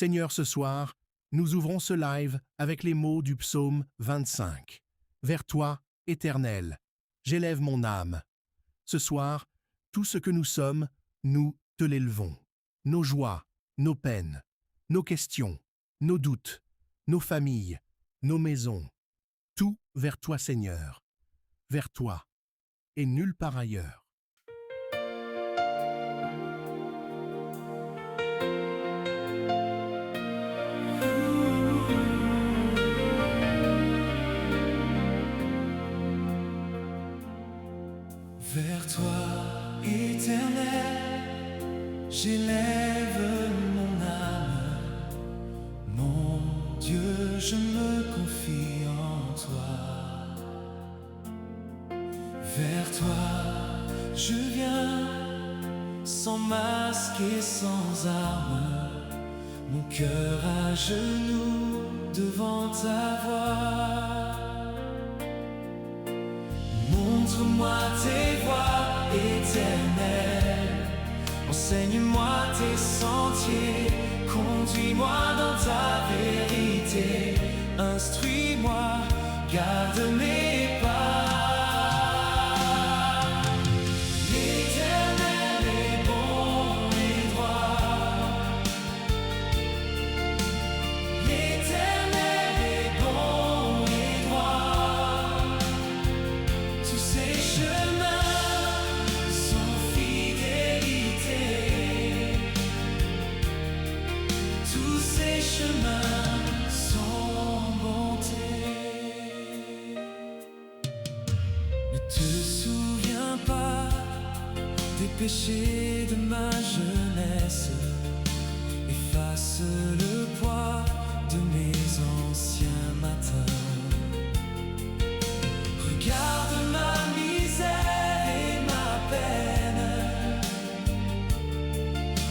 Seigneur, ce soir, nous ouvrons ce live avec les mots du psaume 25. Vers toi, Éternel, j'élève mon âme. Ce soir, tout ce que nous sommes, nous te l'élevons. Nos joies, nos peines, nos questions, nos doutes, nos familles, nos maisons. Tout vers toi, Seigneur. Vers toi, et nulle part ailleurs. Vers toi, Éternel, j'élève mon âme. Mon Dieu, je me confie en toi. Vers toi, je viens, sans masque et sans armes, mon cœur à genoux devant ta voix. Montre-moi tes voies éternelles, enseigne-moi tes sentiers, conduis-moi dans ta vérité, instruis-moi, garde mes pas. L'Éternel est bon et droit, l'Éternel est bon et droit. Tous ces chemins sont fidélité, tous ces chemins sont bonté. Ne te souviens pas des péchés de ma jeunesse, efface le poids de mes anciens matins. Regarde ma misère et ma peine,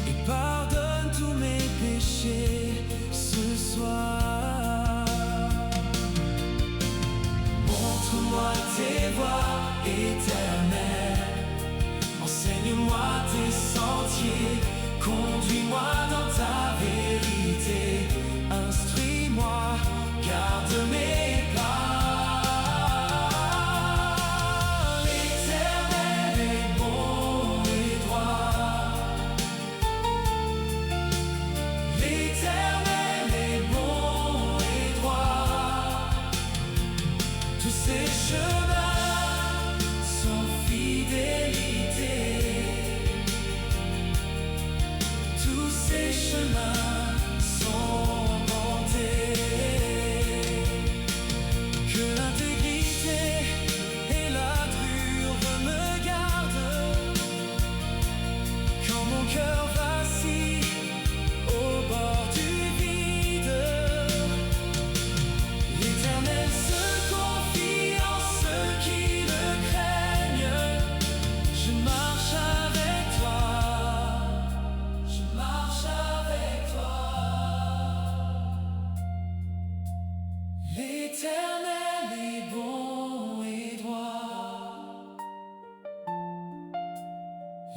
et pardonne tous mes péchés ce soir. Montre-moi tes voies éternelles, enseigne-moi tes sentiers, conduis-moi dans ta vérité, instruis-moi, garde mes pas. Tous ces chemins sont fidélité, tous ces chemins sont bonté. Que l'intégrité et la truande me gardent, quand mon cœur vacille au bord du vide. L'Éternel se confie en ceux qui le craignent. Je marche avec toi, je marche avec toi. L'Éternel est bon et droit,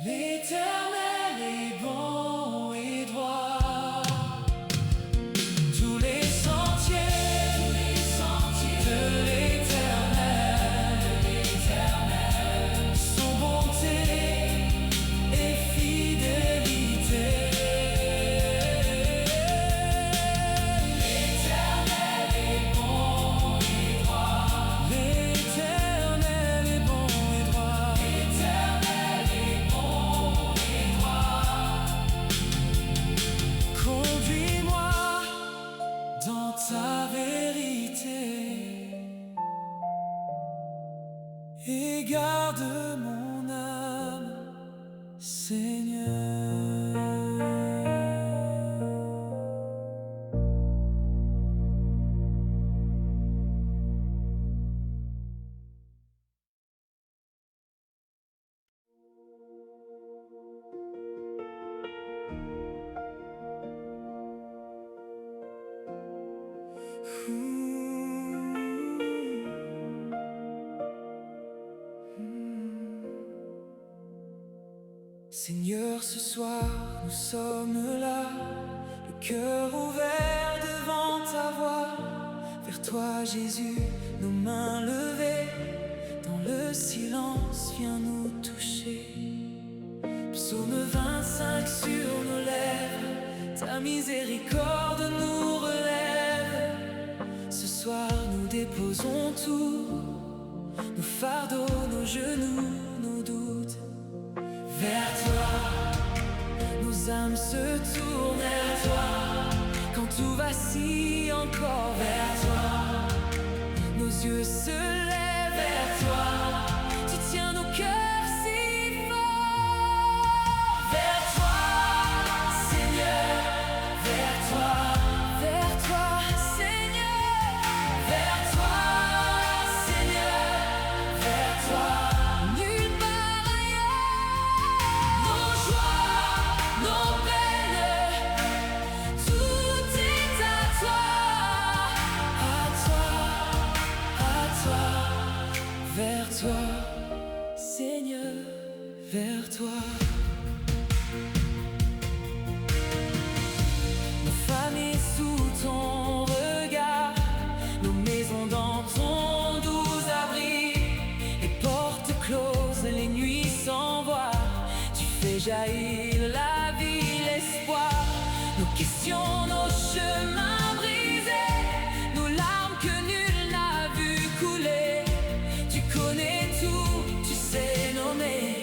l'Éternel est bon et droit. Tous les sentiers de l'Éternel sont bonté et fidélité. L'Éternel est bon et droit, l'Éternel est bon et droit, l'Éternel est bon et droit. Conduis-moi dans ta vérité et garde mon âme, Seigneur. Seigneur, ce soir nous sommes là, le cœur ouvert devant ta voix. Vers toi Jésus, nos mains levées, dans le silence viens nous toucher. Psaume 25 sur nos lèvres, ta miséricorde nous relève. Ce soir nous déposons tout, nos fardeaux, nos genoux, nos doutes. Vers toi, nos âmes se tournent vers toi. Quand tout vacille encore vers toi, nos yeux se lèvent vers toi. Tu tiens nos cœurs si forts. Vers toi, Seigneur, vers toi, Seigneur, vers toi, Seigneur, vers toi, nulle part ailleurs. Nos joies, nos peines, tout est à toi, vers toi, Seigneur, vers toi. Nos familles sous ton regard, nos maisons dans ton doux abri, les portes closes, les nuits sans voix. Tu fais jaillir la vie, l'espoir, nos questions, nos chemins brisés, nos larmes que nul n'a vu couler. Tu connais tout, tu sais nommer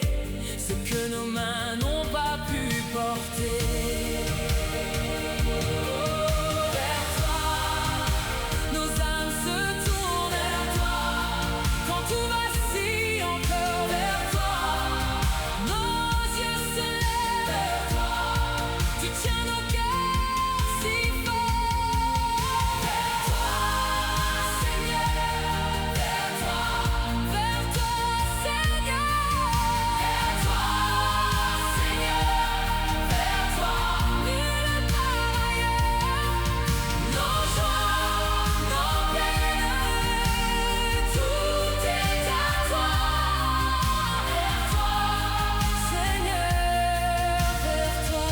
ce que nos mains n'ont pas pu porter. Vers toi, nos âmes se tournent vers toi. Quand tout vacille encore vers toi, nos yeux se lèvent vers toi. Tu tiens nos cœurs si forts. Vers toi, Seigneur, vers toi, Seigneur, vers toi, Seigneur, vers toi, nulle part ailleurs. Nos joies, nos peines, tout est à toi. Vers toi, Seigneur, vers toi.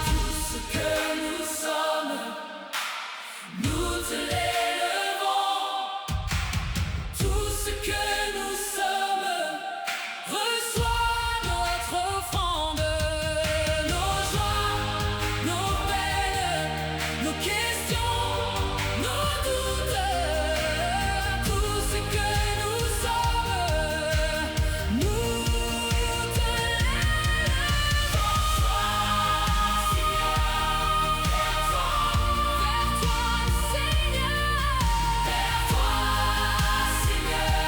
Tout ce que nous sommes, nous te l'élevons. Tout ce que nous sommes, reçois notre offrande. Nos joies, nos peines, nos questions, nos doutes. Tout ce que nous sommes, nous te l'élevons. Vers toi, Seigneur, vers toi, Seigneur,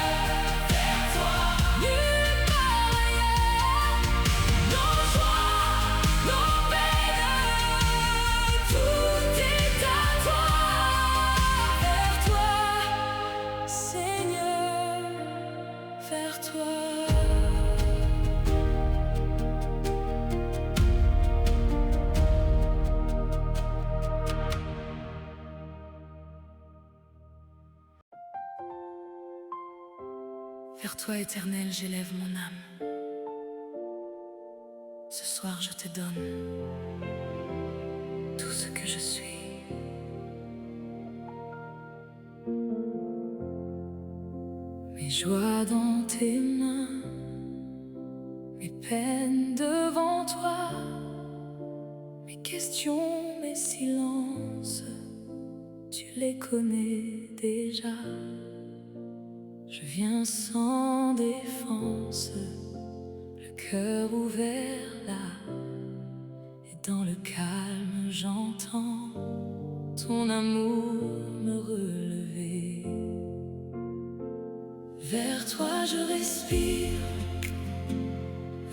vers toi, nulle part ailleurs. Nos joies, nos peines, tout est à toi. Vers toi, Seigneur, vers toi. Vers toi, Éternel, j'élève mon âme. Ce soir, je te donne tout ce que je suis. Mes joies dans tes mains, mes peines devant toi, mes questions, mes silences, tu les connais déjà. Je viens sans défense, le cœur ouvert là, et dans le calme j'entends ton amour me relever. Vers toi je respire,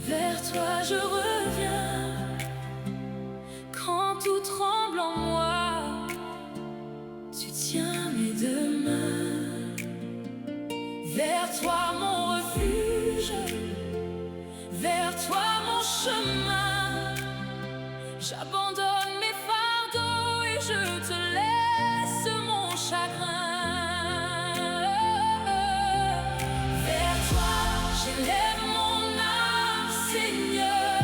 vers toi je reviens. Quand tout tremble en moi, tu tiens mes deux mains. Vers toi mon refuge, vers toi mon chemin. J'abandonne mes fardeaux et je te laisse mon chagrin. Vers toi j'élève mon âme, Seigneur.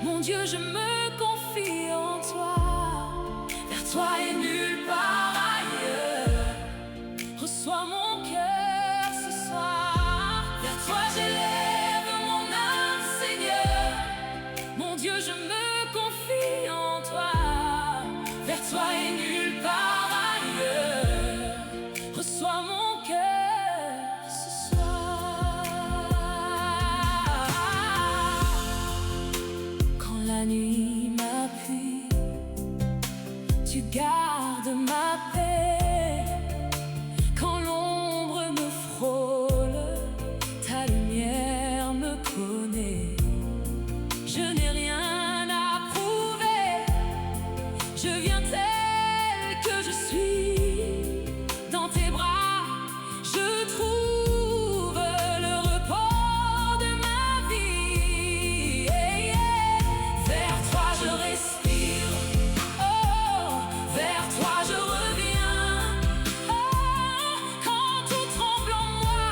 Mon Dieu, je me confie en toi. Vers toi et nulle part ailleurs. Reçois mon cœur ce soir. Quand la nuit m'appuie, tu gardes ma paix. Quand l'ombre me frôle, ta lumière me connaît. Je n'ai rien à prouver, je viens tel que je suis. Dans tes bras, je trouve le repos de ma vie. Vers toi je respire, oh, vers toi je reviens. Oh, quand tout tremble en moi,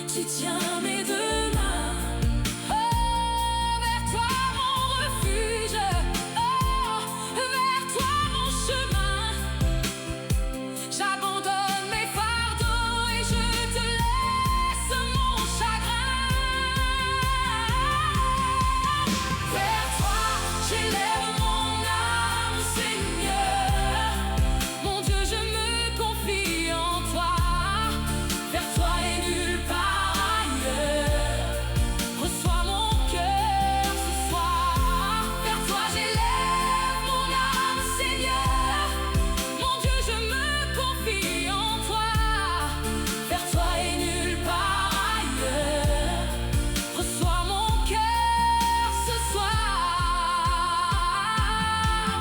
tu tiens mes deux mains. Oh, vers toi mon refuge, oh, vers toi mon chemin. J'abandonne mes fardeaux et je te laisse mon chagrin. Vers toi j'élève mon âme, Seigneur. Mon Dieu, je me confie en toi. Vers toi et nulle part ailleurs. Reçois mon cœur ce soir. Vers toi j'élève mon âme, Seigneur. Mon Dieu, je me confie en toi. Vers toi et nulle part ailleurs. Reçois mon cœur ce soir.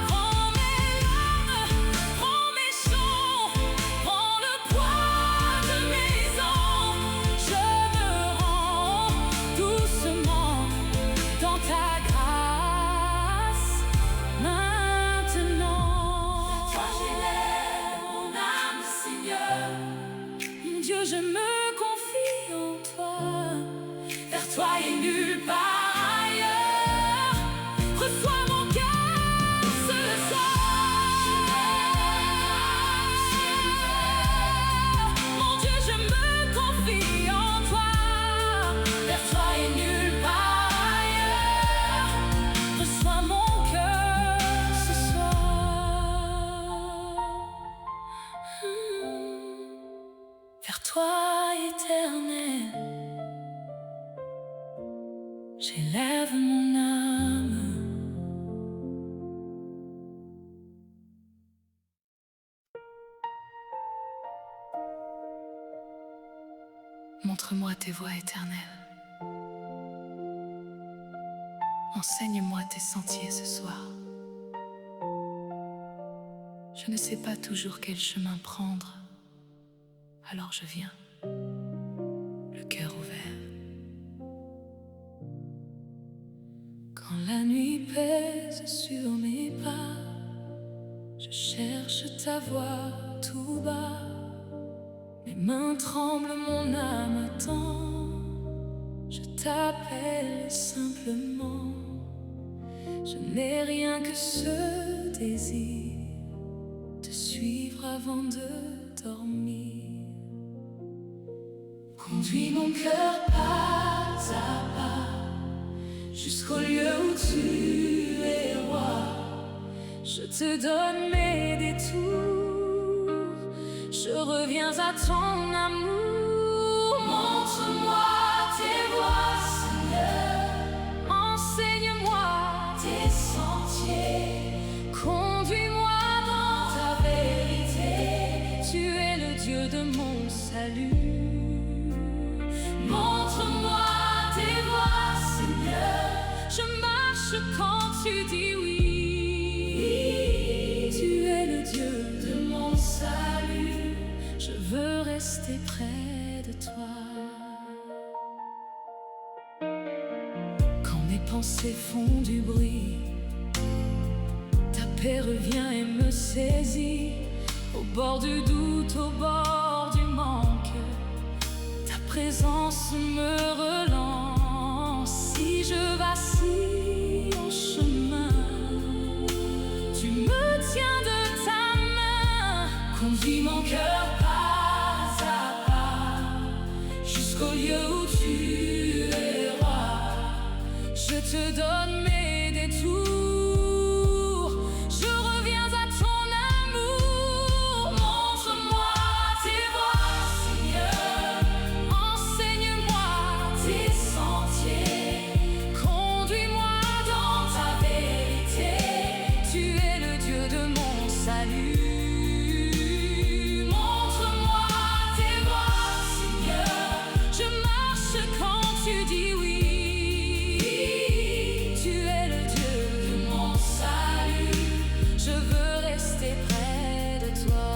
Prends mes larmes, prends mes chants, prends le poids de mes ans. Je me rends doucement dans ta grâce maintenant. Toi j'élève mon âme, Seigneur. Mon Dieu, je me confie en toi. Vers toi et nulle part ailleurs. Reçois mon cœur ce soir. Mon Dieu, je me confie en toi. Vers toi et nulle part ailleurs. Reçois mon cœur ce soir. Vers toi, Éternel, j'élève mon âme. Montre-moi tes voies éternelles. Enseigne-moi tes sentiers ce soir. Je ne sais pas toujours quel chemin prendre, alors je viens, le cœur ouvert. Quand la nuit pèse sur mes pas, je cherche ta voix tout bas. Mes mains tremblent, mon âme attend. Je t'appelle simplement. Je n'ai rien que ce désir, te suivre avant de dormir. Conduis mon cœur pas à pas jusqu'au lieu où tu es roi. Je te donne mes détours, je reviens à ton amour. Montre-moi tes voies, Seigneur. Enseigne-moi tes sentiers. Conduis-moi dans ta vérité. Tu es le Dieu de mon salut. Montre-moi tes voies, Seigneur. Je marche quand tu dis oui. Tu es le Dieu de mon salut. Je veux rester près de toi. Quand mes pensées font du bruit, ta paix revient et me saisit. Au bord du doute, au bord du manque, ta présence me relance. Si je vacille en chemin, tu me tiens de ta main. Conduis mon cœur pas à pas jusqu'au lieu où tu es roi. Je te donne mes détours. Je reviens à ton amour. Montre-moi tes voies, Seigneur. Enseigne-moi tes sentiers. Conduis-moi dans ta vérité. Tu es le Dieu de mon salut. Montre-moi tes voies, Seigneur. Je marche quand tu dis oui. Tu es le Dieu de mon salut. Je veux rester près de toi.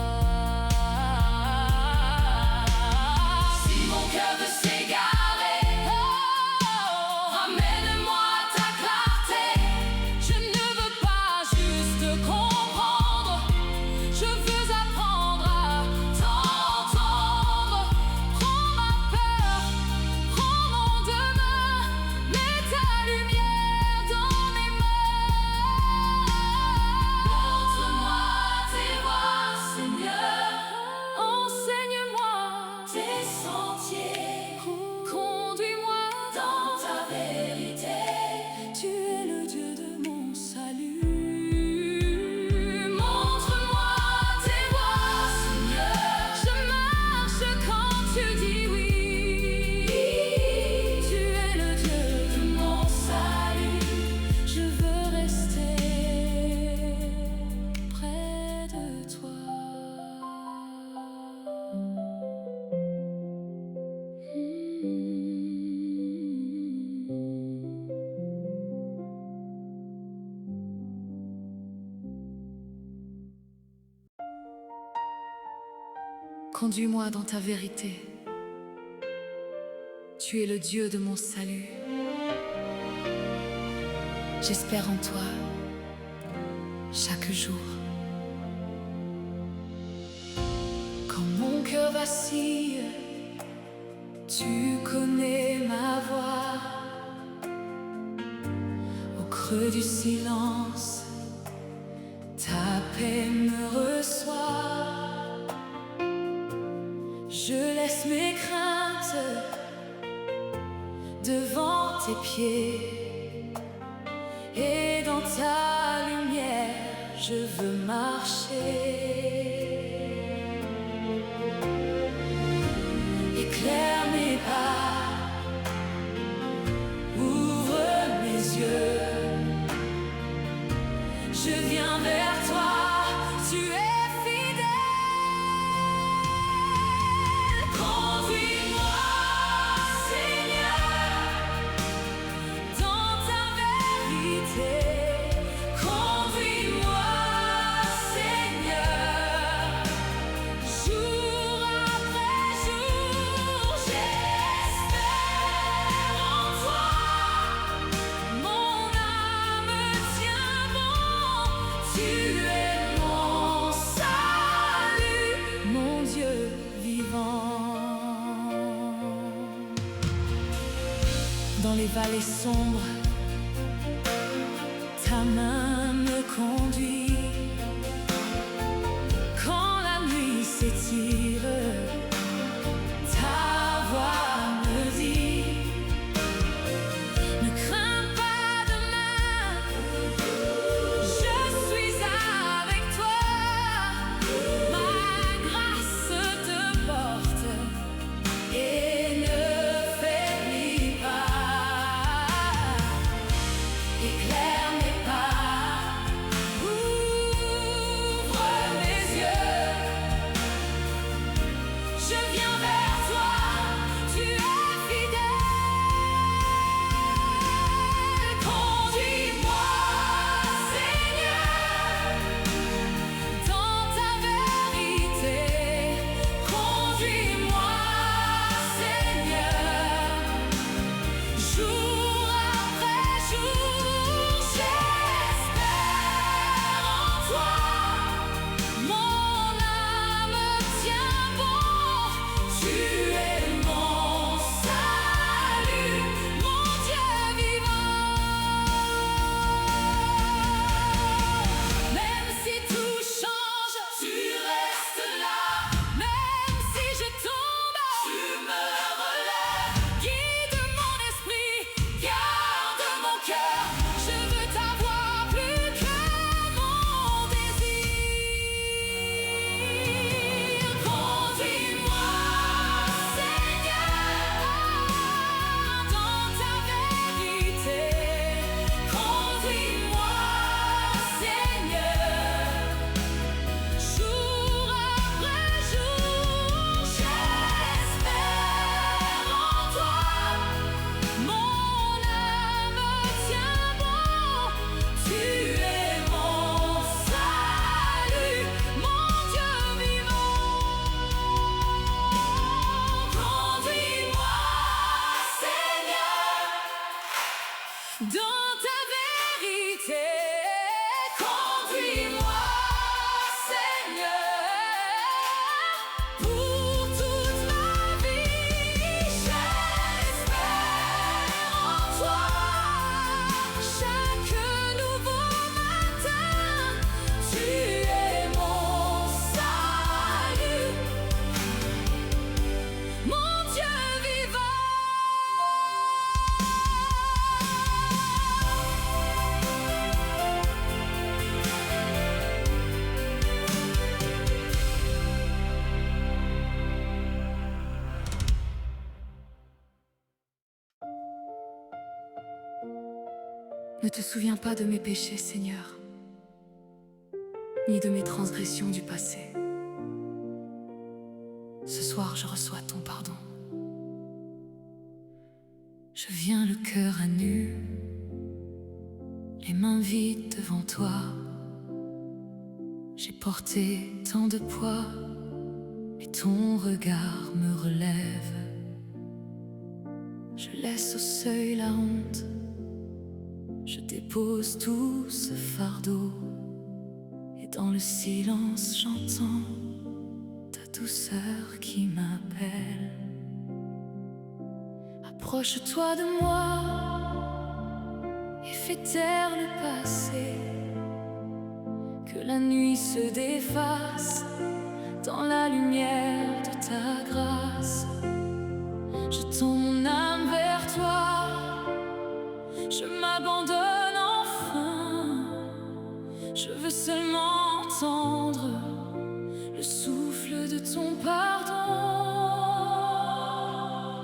Si mon cœur veut s'égarer, ramène-moi à ta clarté. Je ne veux pas juste comprendre. Je veux apprendre à t'entendre. Prends ma peur, prends mon demain. Mets ta lumière dans mes mains. Montre-moi tes voies, Seigneur. Enseigne-moi tes sentiers. Conduis-moi dans ta vérité. Tu es le Dieu de mon salut. Montre-moi tes voies, Seigneur. Je marche quand tu dis oui. Tu es le Dieu de mon salut. Je veux rester près de toi. Conduis-moi dans ta vérité. Tu es le Dieu de mon salut. J'espère en toi chaque jour. Quand mon cœur vacille, tu connais ma voix. Au creux du silence, ta paix me reçoit. Je laisse mes craintes devant tes pieds. Et dans ta lumière, je veux marcher. Éclaire mes pas, ouvre mes yeux. Je viens vers toi, tu es fidèle. Conduis-moi, Seigneur, dans ta vérité. Conduis-moi, Seigneur, jour après jour. J'espère en toi, mon âme tient bon. Tu es mon salut, mon Dieu vivant. Dans les vallées sombres, ta main me conduit. Quand la nuit s'étire, ta voix me dit: ne crains pas demain, je suis avec toi. Ma grâce te porte et ne faiblit pas. Éclaire mes pas, ouvre mes yeux. Je viens vers toi, tu es fidèle. Conduis-moi, Seigneur, dans ta vérité. Conduis-moi, Seigneur, jour après jour. Ne te souviens pas de mes péchés, Seigneur, ni de mes transgressions du passé. Ce soir, je reçois ton pardon. Je viens le cœur à nu, les mains vides devant toi. J'ai porté tant de poids, et ton regard me relève. Je laisse au seuil la honte, je dépose tout ce fardeau, et dans le silence j'entends ta douceur qui m'appelle. Approche-toi de moi et fais taire le passé, que la nuit se déface dans la lumière de ta grâce. Je tends mon âme vers toi, je m'abandonne enfin. Je veux seulement entendre le souffle de ton pardon.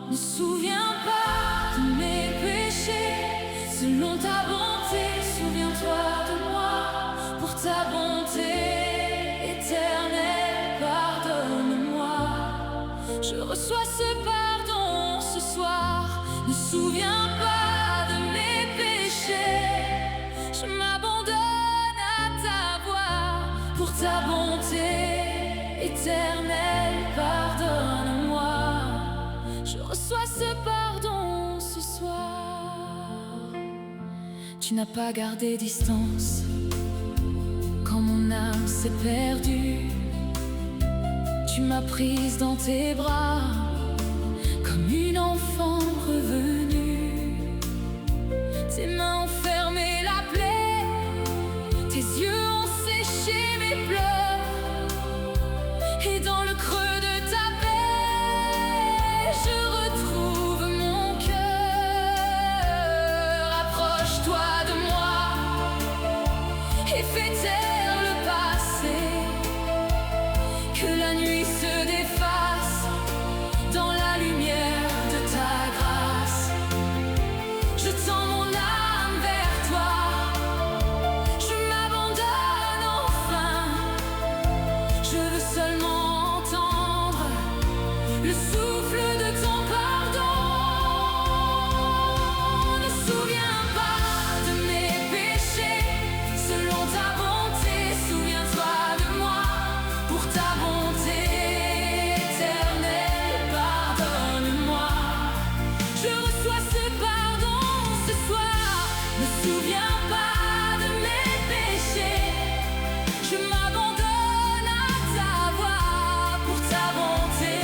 Ne souviens pas de mes péchés, selon ta bonté, souviens-toi de moi. Pour ta bonté éternelle, pardonne-moi. Je reçois ce pardon ce soir. Ne souviens pas de mes péchés, je m'abandonne à ta voix. Pour ta bonté éternelle, pardonne-moi. Je reçois ce pardon ce soir. Tu n'as pas gardé distance quand mon âme s'est perdue. Tu m'as prise dans tes bras comme une enfant revenue. Tes mains ont fermé la plaie, tes yeux ont séché mes pleurs, et dans le creux de ta paix, je retrouve mon cœur. Approche-toi de moi et fais taire le passé, que la nuit se déface dans la lumière de ta grâce. Je tends mon âme vers toi, je m'abandonne enfin. Je veux seulement entendre le souffle de ton pardon. Ne souviens pas de mes péchés, selon ta bonté, souviens-toi de moi. Pour ta bonté éternelle, pardonne-moi. Je reçois ce pardon ce soir. Ne souviens pas de mes péchés, je m'abandonne à ta voix. Pour ta bonté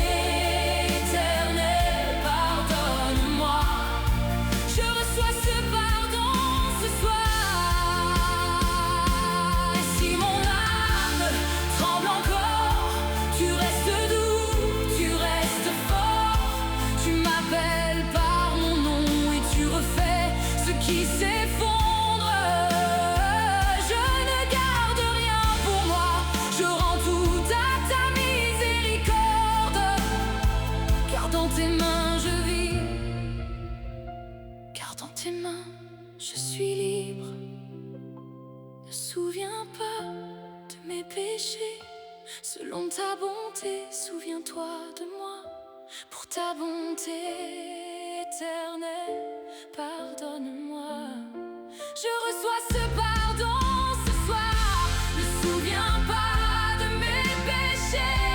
éternelle, pardonne-moi. Je reçois ce pardon ce soir. Et si mon âme tremble encore, tu restes doux, tu restes fort. Tu m'appelles par mon nom et tu refais ce qui s'effondre. Je ne garde rien pour moi, je rends tout à ta miséricorde. Car dans tes mains je vis, car dans tes mains je suis libre. Ne souviens pas de mes péchés, selon ta bonté, souviens-toi de moi. Pour ta bonté éternelle, pardonne-moi. Je reçois ce pardon ce soir. Ne souviens pas de mes péchés,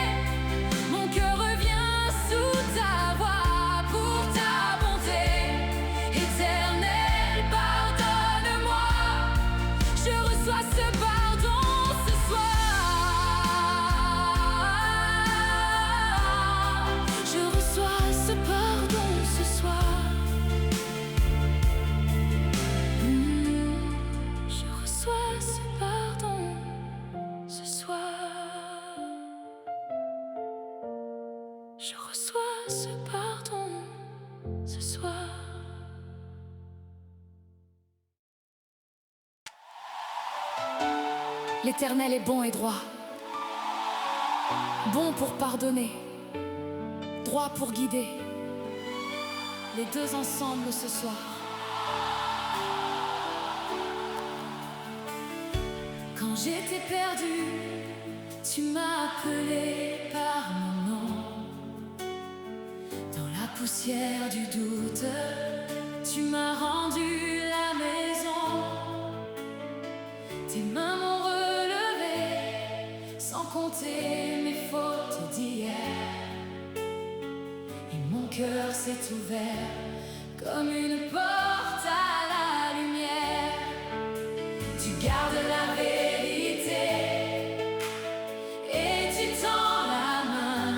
mon cœur revient sous ta voix. Pour ta bonté éternelle, pardonne-moi. Je reçois ce pardon ce soir. Je reçois ce pardon ce soir. Je reçois ce pardon ce soir. Je reçois ce pardon ce soir. L'Éternel est bon et droit, bon pour pardonner, droit pour guider. Les deux ensemble ce soir. j'étais perdue, tu m'as appelé par mon nom. Dans la poussière du doute, tu m'as rendu la maison. Tes mains m'ont relevé, sans compter mes fautes d'hier. Et mon cœur s'est ouvert comme une porte à la lumière. Tu gardes la vérité et tu tends la main.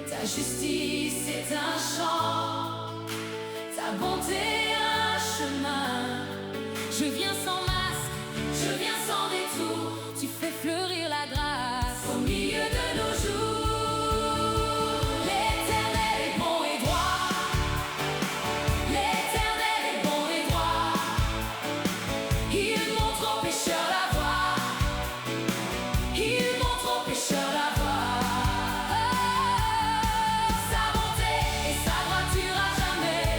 Ta justice est un chant, ta bonté un chemin. Je viens sans masque, je viens sans détour. Tu fais fleurir la grâce au milieu de nos jours. L'Éternel est bon et droit. L'Éternel est bon et droit. Il montre aux pécheurs la voie. Il montre aux pécheurs la voie. Sa bonté et sa droiture à jamais.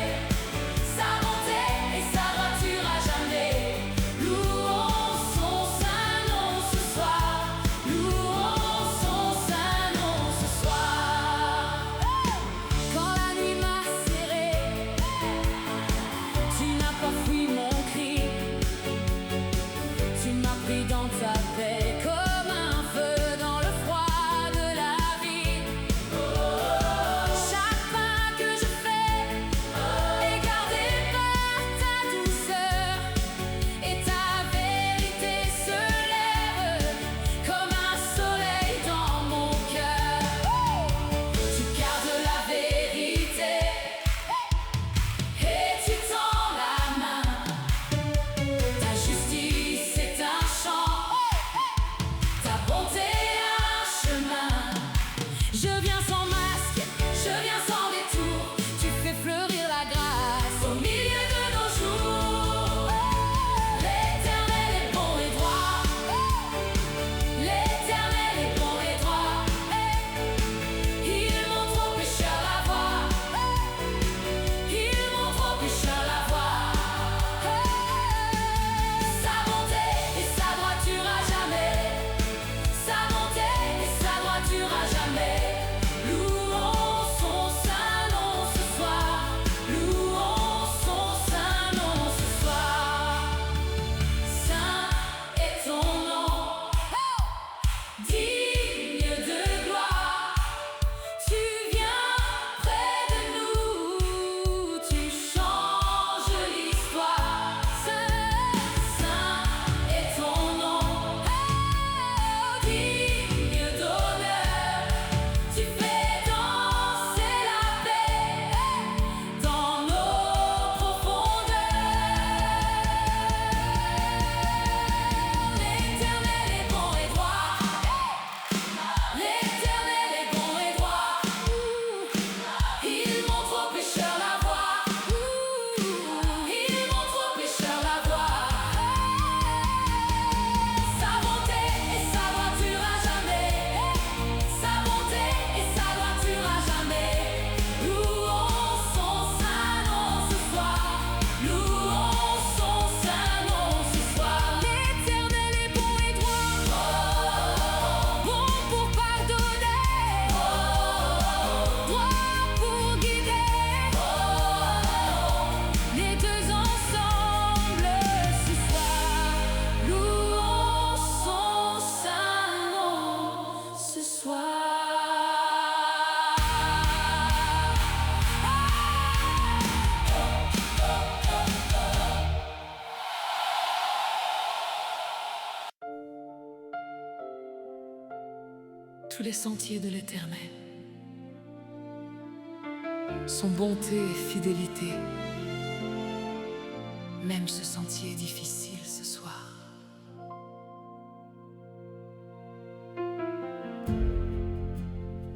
Sa bonté et sa droiture à jamais. Louons son saint nom ce soir. Louons son saint nom ce soir. Quand la nuit m'a serré, tu n'as pas fui mon cri. Tu m'as pris dans ta paix comme un feu dans le froid de la vie. Chaque pas que je fais est gardé par ta douceur. Et ta vérité se lève comme un soleil dans mon cœur. Tu gardes la vérité et tu tends la main. Ta justice est un chant, ta bonté un chemin. Je viens sans masque, je viens sans détour. Tu fais fleurir la grâce au milieu de nos jours. L'Éternel est bon et droit. L'Éternel est bon et droit. Il montre aux pécheurs la voie. Il montre aux pécheurs la voie. Sa bonté et sa droiture à jamais. Sa bonté et sa droiture à jamais. Louons son saint nom ce soir. Louons son saint nom ce soir. Saint est ton nom, digne de gloire. Tu viens près de nous, tu changes l'histoire. Saint est ton nom, digne d'honneur. Tu fais danser la paix dans nos profondeurs. L'Éternel est bon et droit. L'Éternel est bon et droit. Il montre aux pécheurs la voie. Il montre aux pécheurs la voie. Sa bonté et sa droiture à jamais. Sa bonté et sa droiture à jamais. Louons son saint nom ce soir. Louons son saint nom ce soir. L'Éternel est bon et droit. Bon pour pardonner. Droit pour guider. Les deux ensemble ce soir. Louons son saint nom ce soir. Tous les sentiers de l'Éternel, son bonté et fidélité, même ce sentier est difficile ce soir.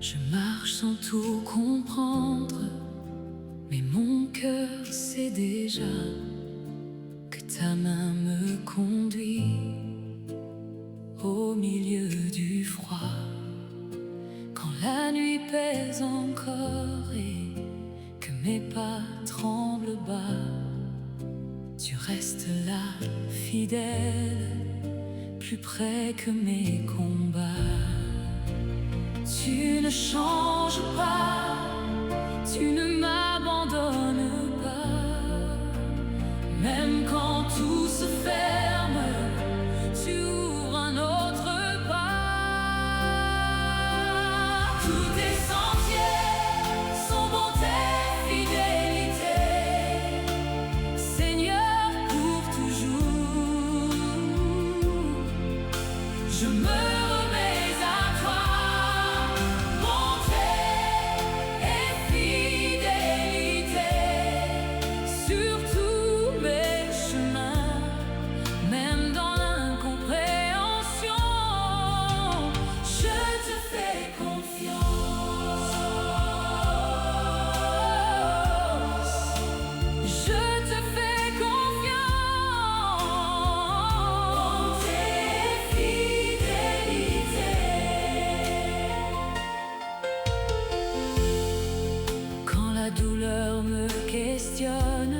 Je marche sans tout comprendre, mais mon cœur sait déjà que ta main me conduit au milieu du froid. Quand la nuit pèse encore et que mes pas tremblent bas, tu restes là, fidèle, plus près que mes combats. Tu ne changes pas, tu ne m'abandonnes pas. Même quand tout se ferme, tu ouvres un autre pas. Tous tes sentiers sont bonté, fidélité, Seigneur pour toujours. Je me remets à toi, bonté et fidélité sur tous mes chemins, même dans l'incompréhension, je te fais confiance. Je te fais confiance. Bonté et fidélité. Quand la douleur me questionne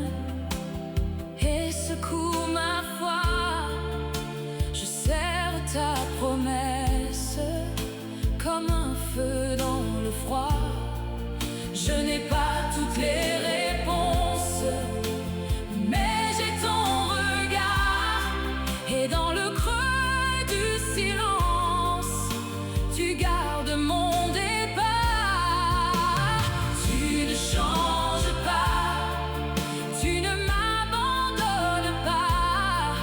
et secoue ma foi, je serre ta promesse comme un feu dans le froid. Je n'ai pas toutes les réponses, mais j'ai ton regard. Et dans le creux du silence, tu gardes mon départ. Tu ne changes pas, tu ne m'abandonnes pas.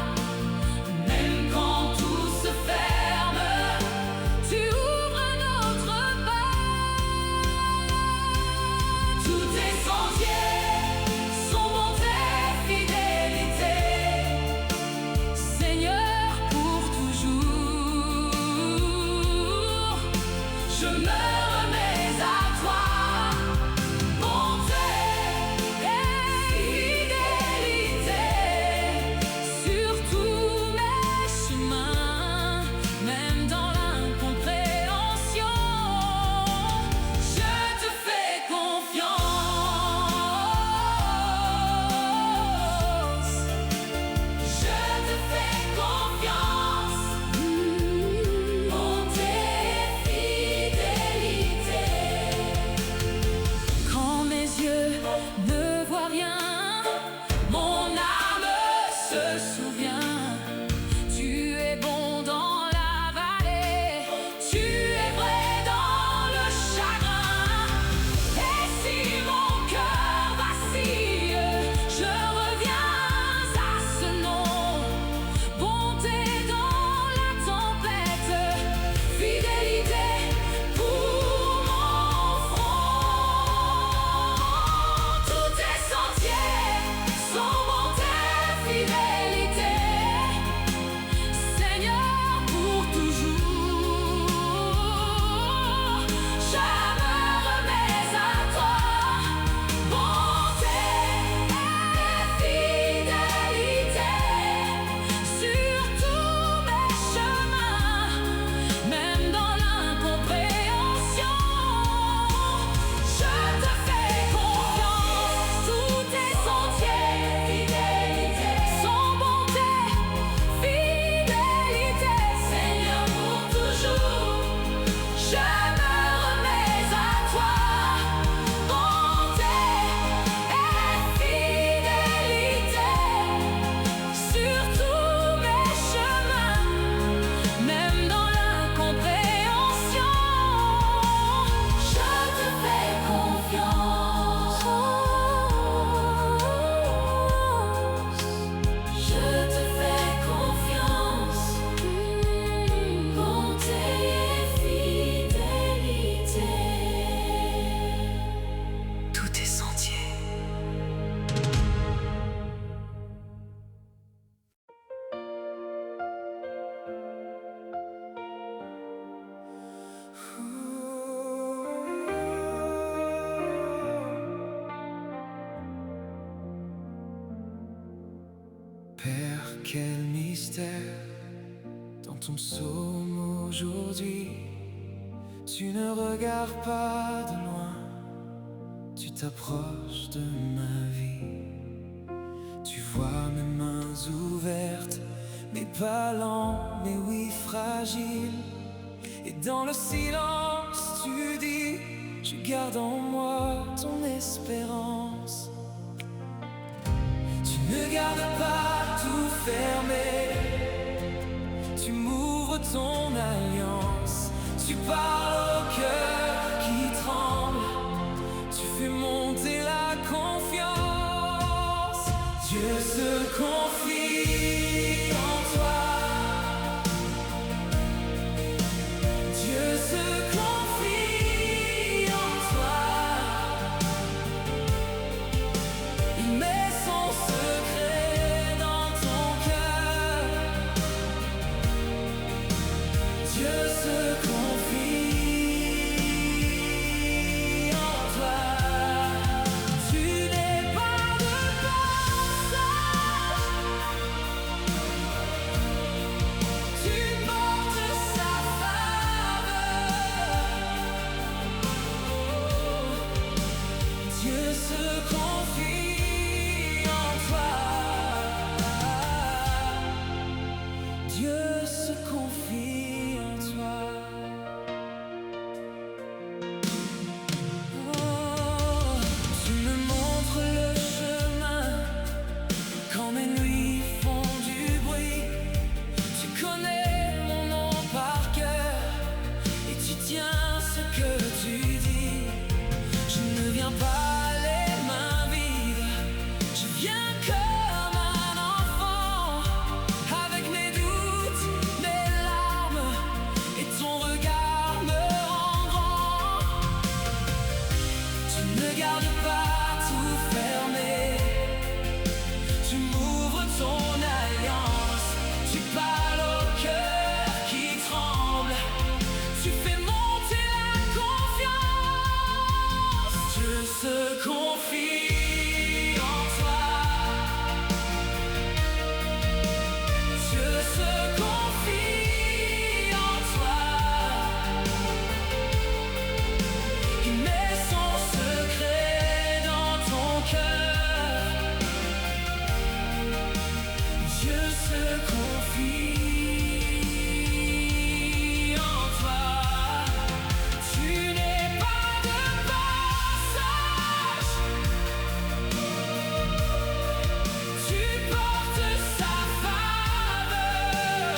Même quand tout se ferme, tu ouvres un autre pas. Tous tes sentiers sont bonté, fidélité, Seigneur pour toujours. Je me remets à toi, bonté et fidélité sur tous mes chemins, même dans l'incompréhension, je te fais confiance. Je te fais confiance. Bonté et fidélité. Quand mes yeux ne voient rien, mon âme se souvient. Tu es bon dans la vallée, tu es vrai dans le chagrin. Et si mon cœur vacille, je reviens à ce nom. Bonté dans la tempête, fidélité pour mon front. Tous tes sentiers sont bonté, fidélité, Seigneur pour toujours. Je me remets à toi, bonté et fidélité sur tous mes chemins, même dans l'incompréhension, je te fais confiance. Tous tes sentiers, fidélité, sont bonté, fidélité, Seigneur pour toujours. Je me remets à toi, bonté et fidélité sur tous mes chemins, même dans l'incompréhension, je te fais confiance. Je te fais confiance. Bonté et fidélité. Tous tes sentiers. Père, quel mystère dans ton psaume aujourd'hui. Tu ne regardes pas de loin, tu t'approches de ma vie. Tu vois mes mains ouvertes, mes pas lent, mais oui fragile. Et dans le silence, tu dis, je garde en moi ton espérance. Tu ne gardes pas tout fermé, tu m'ouvres ton alliance. Tu parles au cœur qui tremble, tu fais monter la confiance. Dieu se confie en toi. Dieu se confie en toi. Il met son secret dans ton cœur. Dieu se confie en toi. Tu n'es pas de passage, tu portes sa faveur. Dieu se confie en toi. Dieu se confie en toi. Oh, tu me montres le chemin quand mes nuits font du bruit. Tu connais mon nom par cœur et tu tiens ce que tu dis. Je ne viens pas les mains vides, je viens comme un enfant, avec mes doutes, mes larmes, et ton regard me rend grand. Tu ne gardes pas tout fermé, tu m'ouvres ton alliance. Tu parles au cœur qui tremble, tu fais monter la confiance. Dieu se confie en toi. Dieu se confie en toi. Il met son secret dans ton cœur. Dieu se confie en toi. Tu n'es pas de passage, tu portes sa faveur.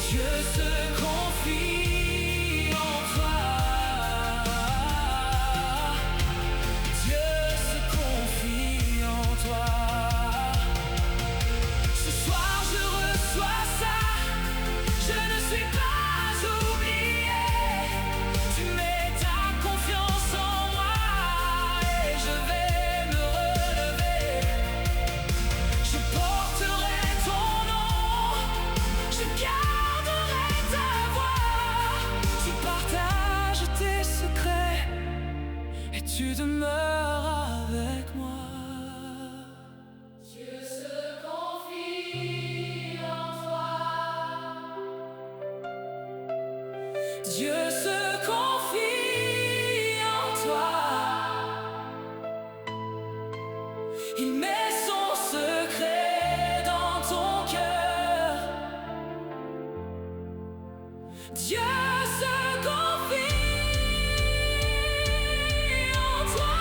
Dieu se confie en toi. Dieu se confie en toi. Ce soir je reçois ça, je ne suis pas oublié. Tu mets ta confiance en moi et je vais me relever. Je porterai ton nom, je garderai ta voix. Tu partages tes secrets et tu demeures avec moi. Dieu se confie en toi. Dieu se confie en toi. Il met son secret dans ton cœur. Dieu se confie en toi.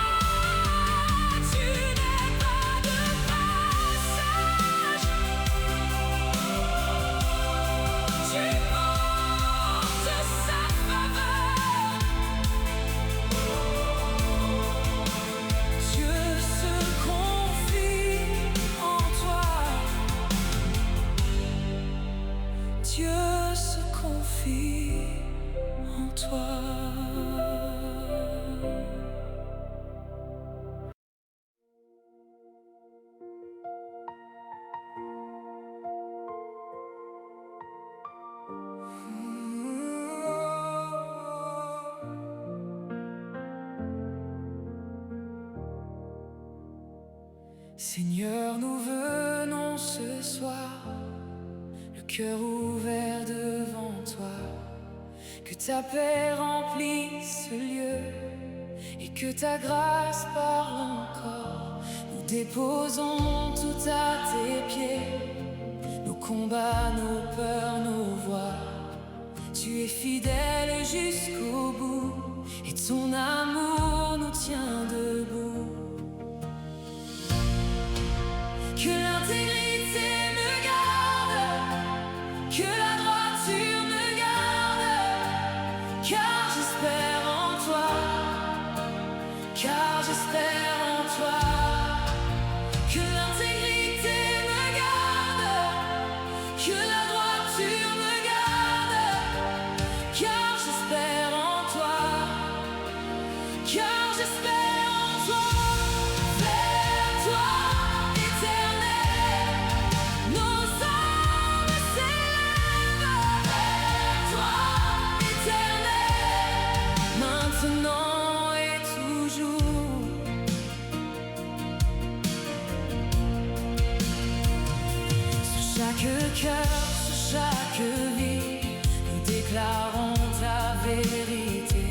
Tu n'es pas de passage, tu portes sa faveur. Dieu se confie en toi. Dieu se confie en toi. Seigneur, nous venons ce soir, le cœur ouvert devant toi. Que ta paix remplisse ce lieu et que ta grâce parle encore. Nous déposons tout à tes pieds, nos combats, nos peurs, nos voix. Tu es fidèle jusqu'au bout, et ton amour nous tient debout. Que l'intégrité me garde, que la droiture me garde, car j'espère en toi, car j'espère en toi. Que l'intégrité me garde, que la droiture me garde, car j'espère en toi, car j'espère en toi. Vers toi, Éternel, nos âmes s'élèvent. Vers toi, Éternel, maintenant et toujours. Sur chaque cœur, sur chaque vie, nous déclarons ta vérité.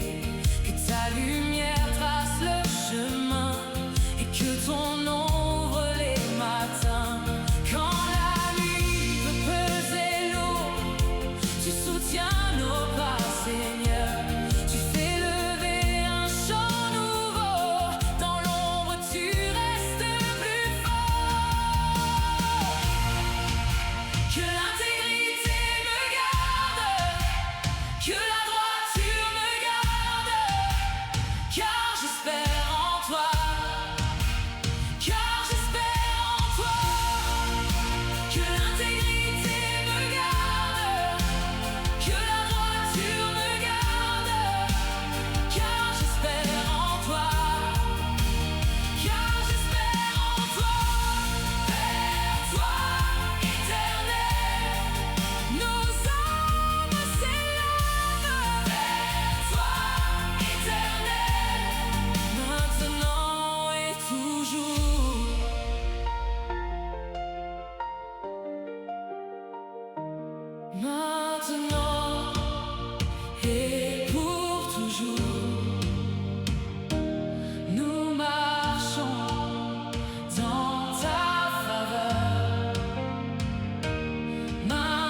Que ta lumière trace le chemin et que ton nom ouvre les matins. Quand la nuit peut peser lourd, tu soutiens nos pas, Seigneur. Tu fais lever un chant nouveau. Dans l'ombre, tu restes plus fort. Que l'intégrité me garde, que la droiture me garde, car j'espère en toi, car j'espère en toi. Que l'intégrité me garde, que la droiture me garde, car j'espère en toi, car j'espère en toi. Vers toi, Éternel, nos âmes s'élèvent. Vers toi, Éternel, maintenant et toujours. Maintenant et pour toujours, nous marchons dans ta faveur. Maintenant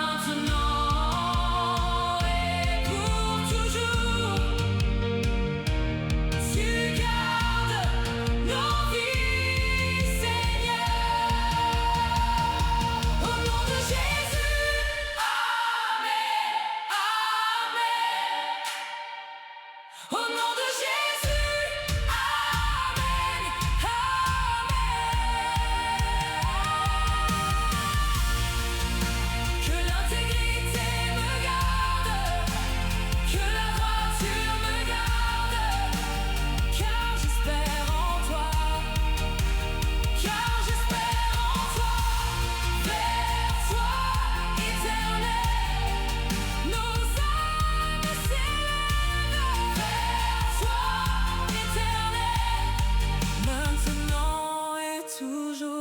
et pour toujours, tu gardes nos vies, Seigneur. Au nom de Jésus, Amen, Amen. Au nom de Jésus, Amen, Amen. Que l'intégrité me garde, que la droiture me garde, car j'espère en toi, car j'espère en toi. Vers toi, Éternel, nos âmes s'élèvent. Vers toi, Éternel, maintenant et toujours.